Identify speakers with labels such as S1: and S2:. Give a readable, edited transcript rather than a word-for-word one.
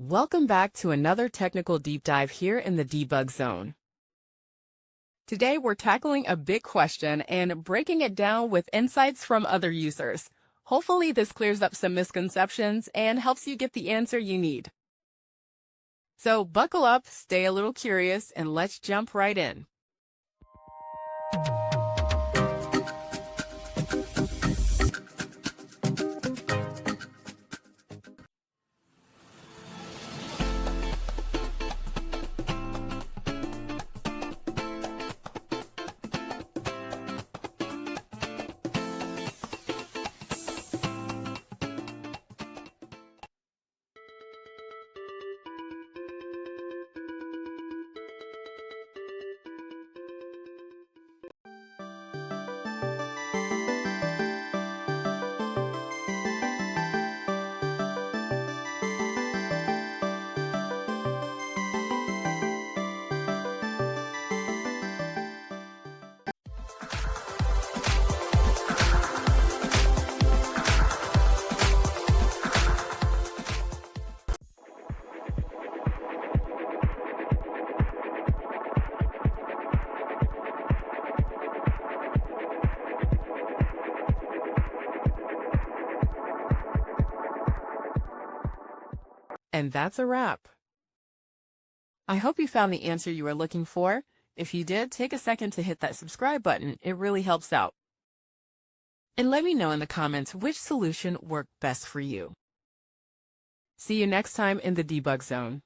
S1: Welcome back to another technical deep dive here in the debug zone. Today we're tackling a big question and breaking it down with insights from other users. Hopefully this clears up some misconceptions and helps you get the answer you need. So buckle up, stay a little curious, and let's jump right in. And that's a wrap. I hope you found the answer you were looking for. If you did, take a second to hit that subscribe button. It really helps out. And let me know in the comments which solution worked best for you. See you next time in the debug zone.